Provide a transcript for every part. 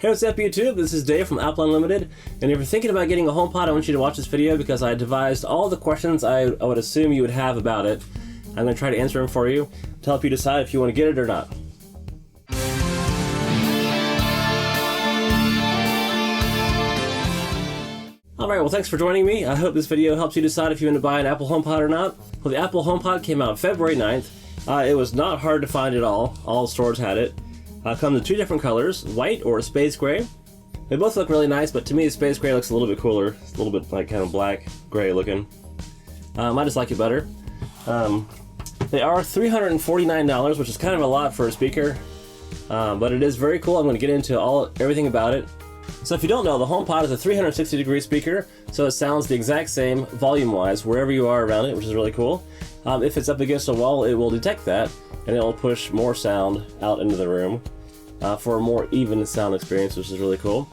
Hey, what's up YouTube? This is Dave from Apple Unlimited, and if you're thinking about getting a HomePod, I want you to watch this video because I devised all the questions I would assume you would have about it. I'm going to try to answer them for you to help you decide if you want to get it or not. Alright, well thanks for joining me. I hope this video helps you decide if you want to buy an Apple HomePod or not. Well, the Apple HomePod came out February 9th. It was not hard to find at all. All stores had it. Comes in two different colors, white or space gray. They both look really nice, but to me the space gray looks a little bit cooler. It's a little bit like kind of black gray looking. I just like it better. They are $349, which is kind of a lot for a speaker, but it is very cool. I'm going to get into everything about it. So if you don't know, the HomePod is a 360-degree speaker, so it sounds the exact same volume-wise wherever you are around it, which is really cool. If it's up against a wall, it will detect that, and it will push more sound out into the room for a more even sound experience, which is really cool.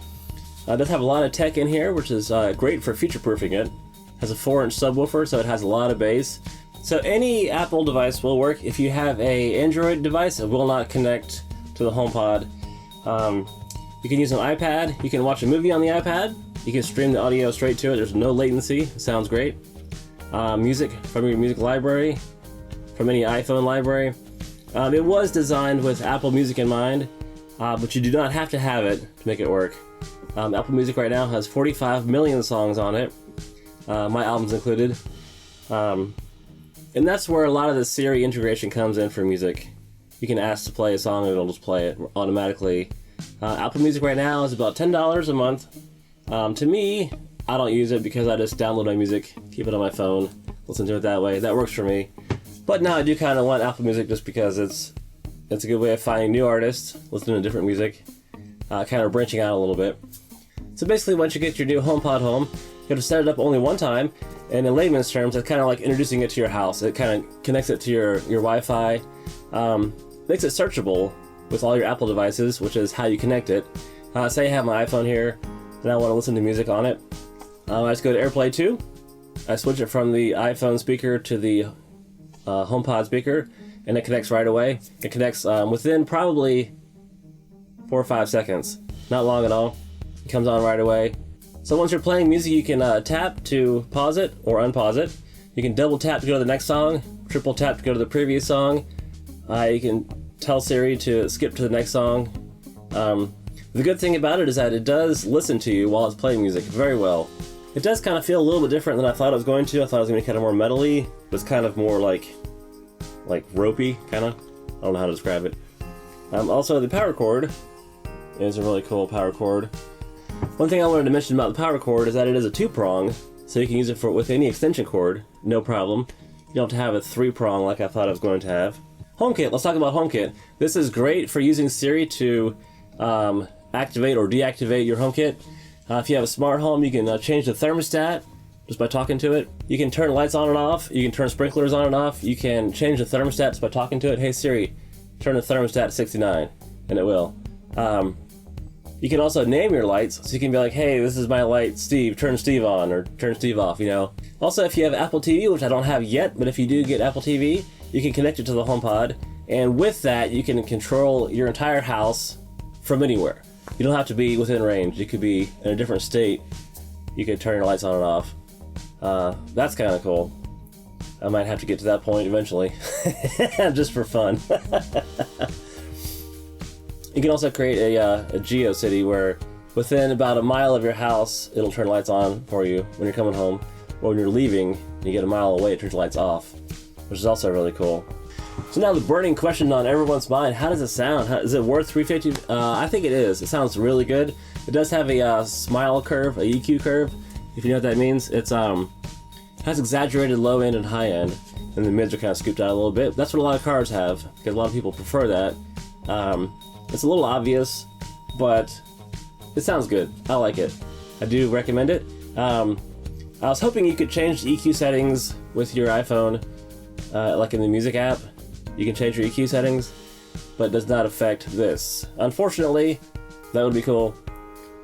It does have a lot of tech in here, which is great for future-proofing it. It has a 4-inch subwoofer, so it has a lot of bass. So any Apple device will work. If you have an Android device, it will not connect to the HomePod. You can use an iPad. You can watch a movie on the iPad. You can stream the audio straight to it. There's no latency. It sounds great. Music from your music library, from any iPhone library. It was designed with Apple Music in mind, but you do not have to have it to make it work. Apple Music right now has 45 million songs on it, my albums included. And that's where a lot of the Siri integration comes in for music. You can ask to play a song and it'll just play it automatically. Apple Music right now is about $10 a month. To me, I don't use it because I just download my music, keep it on my phone, listen to it that way. That works for me. But now I do kind of want Apple Music just because it's a good way of finding new artists, listening to different music, kind of branching out a little bit. So basically, once you get your new HomePod home, you have to set it up only one time, and in layman's terms, it's kind of like introducing it to your house. It kind of connects it to your Wi-Fi, makes it searchable with all your Apple devices, which is how you connect it. Say I have my iPhone here, and I want to listen to music on it. I just go to AirPlay 2, I switch it from the iPhone speaker to the HomePod speaker, and it connects right away. It connects within probably 4 or 5 seconds. Not long at all. It comes on right away. So once you're playing music, you can tap to pause it or unpause it. You can double tap to go to the next song, triple tap to go to the previous song. You can tell Siri to skip to the next song. The good thing about it is that it does listen to you while it's playing music very well. It does kind of feel a little bit different than I thought it was going to. I thought it was going to be kind of more metal-y. It's kind of more like ropey, kind of. I don't know how to describe it. Also, the power cord is a really cool power cord. One thing I wanted to mention about the power cord is that it is a 2-prong, so you can use it with any extension cord, no problem. You don't have to have a 3-prong like I thought I was going to have. HomeKit, let's talk about HomeKit. This is great for using Siri to activate or deactivate your HomeKit. If you have a smart home, you can change the thermostat just by talking to it. You can turn lights on and off. You can turn sprinklers on and off. You can change the thermostat just by talking to it. Hey Siri, turn the thermostat to 69, and it will. You can also name your lights, so you can be like, hey, this is my light, Steve, turn Steve on, or turn Steve off, you know. Also, if you have Apple TV, which I don't have yet, but if you do get Apple TV, you can connect it to the HomePod, and with that, you can control your entire house from anywhere. You don't have to be within range. You could be in a different state. You could turn your lights on and off. That's kind of cool. I might have to get to that point eventually, just for fun. You can also create a GeoCity where within about a mile of your house, it'll turn lights on for you when you're coming home, or when you're leaving, you get a mile away, it turns lights off, which is also really cool. So now the burning question on everyone's mind, how does it sound? Is it worth $350? I think it is. It sounds really good. It does have a smile curve, a EQ curve, if you know what that means. It has exaggerated low end and high end, and the mids are kind of scooped out a little bit. That's what a lot of cars have, because a lot of people prefer that. It's a little obvious, but it sounds good. I like it. I do recommend it. I was hoping you could change the EQ settings with your iPhone, like in the music app. You can change your EQ settings, but it does not affect this. Unfortunately, that would be cool.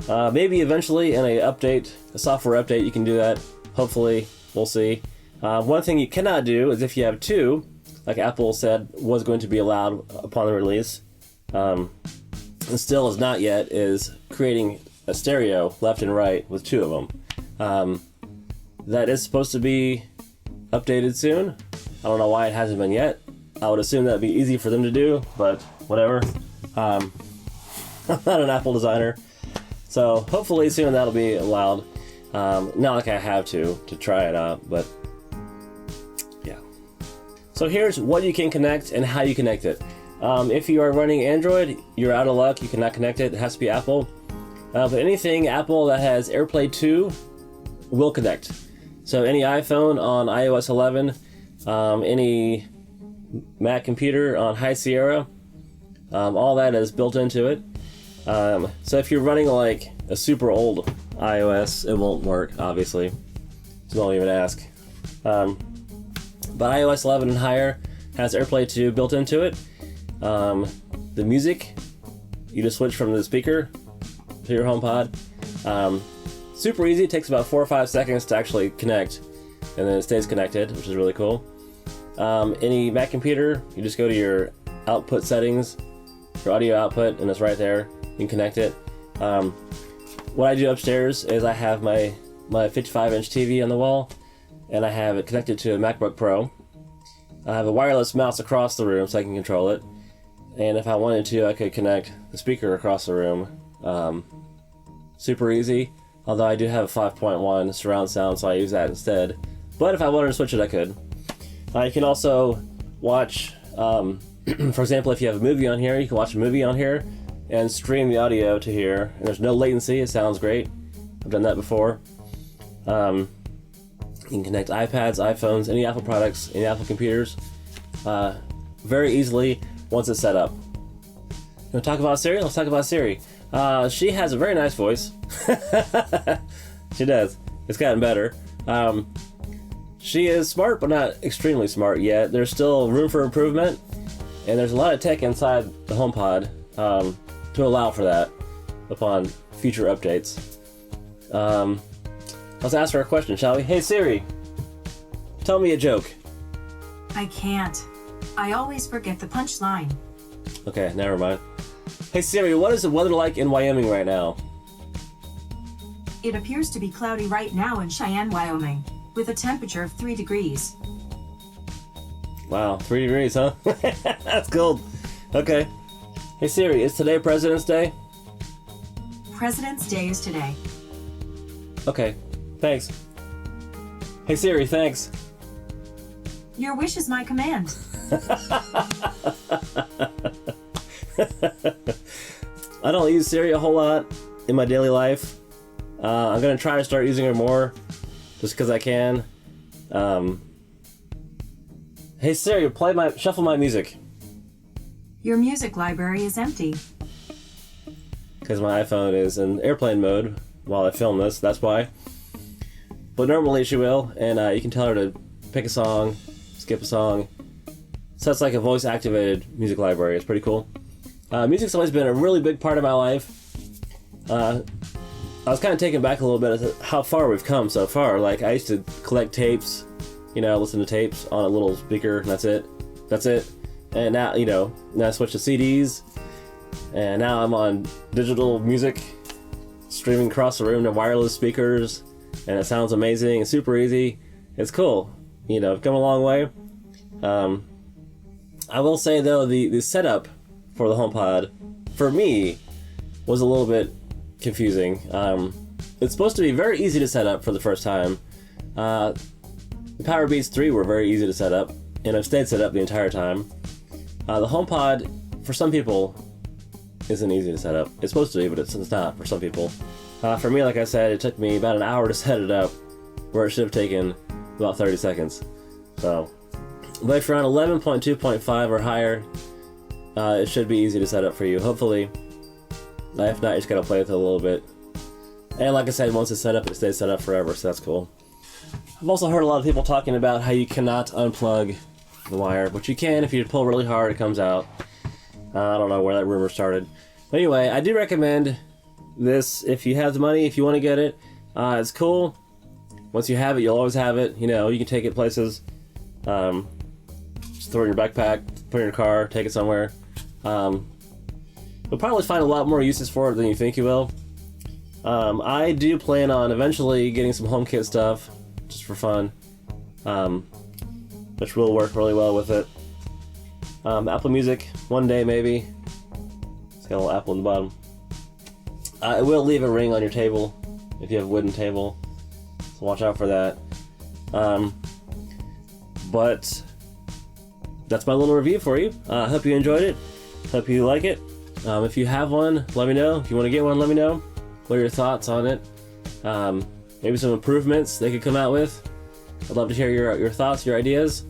Maybe eventually in a software update, you can do that. Hopefully, we'll see. One thing you cannot do is if you have two, like Apple said was going to be allowed upon the release. and still is not yet, is creating a stereo left and right with two of them. That is supposed to be updated soon. I don't know why it hasn't been yet. I would assume that'd be easy for them to do, but whatever. I'm not an Apple designer, so hopefully soon that'll be allowed. Not like I have to try it out, but yeah. So here's what you can connect and how you connect it. If you are running Android, you're out of luck. You cannot connect it. It has to be Apple. But anything Apple that has AirPlay 2 will connect. So any iPhone on iOS 11, any Mac computer on High Sierra, all that is built into it. So if you're running like a super old iOS, it won't work, obviously. So don't even ask. But iOS 11 and higher has AirPlay 2 built into it. The music, you just switch from the speaker to your HomePod. Super easy. It takes about 4 or 5 seconds to actually connect, and then it stays connected, which is really cool. Any Mac computer, you just go to your output settings, your audio output, and it's right there. You can connect it. What I do upstairs is I have my 55-inch TV on the wall, and I have it connected to a MacBook Pro. I have a wireless mouse across the room so I can control it. And if I wanted to, I could connect the speaker across the room. Super easy. Although I do have a 5.1 surround sound, so I use that instead. But if I wanted to switch it, I could. You can also watch, for example, if you have a movie on here, you can watch a movie on here and stream the audio to here. And there's no latency. It sounds great. I've done that before. You can connect iPads, iPhones, any Apple products, any Apple computers very easily once it's set up. You want to talk about Siri? Let's talk about Siri. She has a very nice voice. She does. It's gotten better. She is smart, but not extremely smart yet. There's still room for improvement, and there's a lot of tech inside the HomePod to allow for that upon future updates. Let's ask her a question, shall we? Hey Siri, tell me a joke. I can't. I always forget the punchline. Okay, never mind. Hey Siri, what is the weather like in Wyoming right now? It appears to be cloudy right now in Cheyenne, Wyoming, with a temperature of 3 degrees. Wow, 3 degrees, huh? That's cold. Okay. Hey Siri, is today President's Day? President's Day is today. Okay, thanks. Hey Siri, thanks. Your wish is my command. I don't use Siri a whole lot in my daily life. I'm gonna try to start using her more, just because I can. Hey Siri, shuffle my music. Your music library is empty. Because my iPhone is in airplane mode while I film this, that's why. But normally she will, and you can tell her to pick a song, skip a song. So it's like a voice-activated music library. It's pretty cool. Music's always been a really big part of my life. I was kind of taken back a little bit at how far we've come so far. Like, I used to collect tapes, listen to tapes on a little speaker, and that's it. And now, now I switched to CDs, and now I'm on digital music, streaming across the room to wireless speakers, and it sounds amazing. It's super easy. It's cool. I've come a long way. I will say, though, the setup for the HomePod, for me, was a little bit confusing. It's supposed to be very easy to set up for the first time. The Powerbeats 3 were very easy to set up, and I've stayed set up the entire time. The HomePod, for some people, isn't easy to set up. It's supposed to be, but it's not for some people. For me, like I said, it took me about an hour to set it up, where it should have taken about 30 seconds. So, but if you're on 11.2.5 or higher, it should be easy to set up for you, hopefully. If not, you just gotta play with it a little bit. And like I said, once it's set up, it stays set up forever, so that's cool. I've also heard a lot of people talking about how you cannot unplug the wire, which you can. If you pull really hard, it comes out. I don't know where that rumor started. But anyway, I do recommend this if you have the money, if you want to get it. It's cool. Once you have it, you'll always have it. You can take it places. Just throw it in your backpack, put it in your car, take it somewhere. You'll probably find a lot more uses for it than you think you will. I do plan on eventually getting some HomeKit stuff, just for fun, which will work really well with it. Apple Music, one day maybe. It's got a little apple in the bottom. It will leave a ring on your table if you have a wooden table, so watch out for that. But that's my little review for you. I hope you enjoyed it. Hope you like it. If you have one, let me know. If you want to get one, let me know. What are your thoughts on it? Maybe some improvements they could come out with. I'd love to hear your thoughts, your ideas.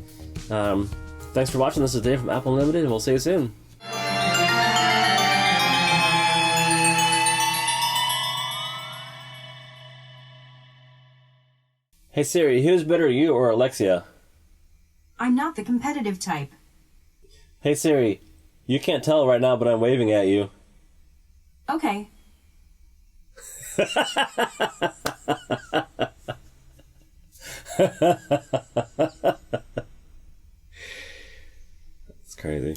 Thanks for watching. This is Dave from Apple Unlimited, and we'll see you soon. Hey Siri, who's better, you or Alexia? I'm not the competitive type. Hey Siri, you can't tell right now, but I'm waving at you. Okay. That's crazy.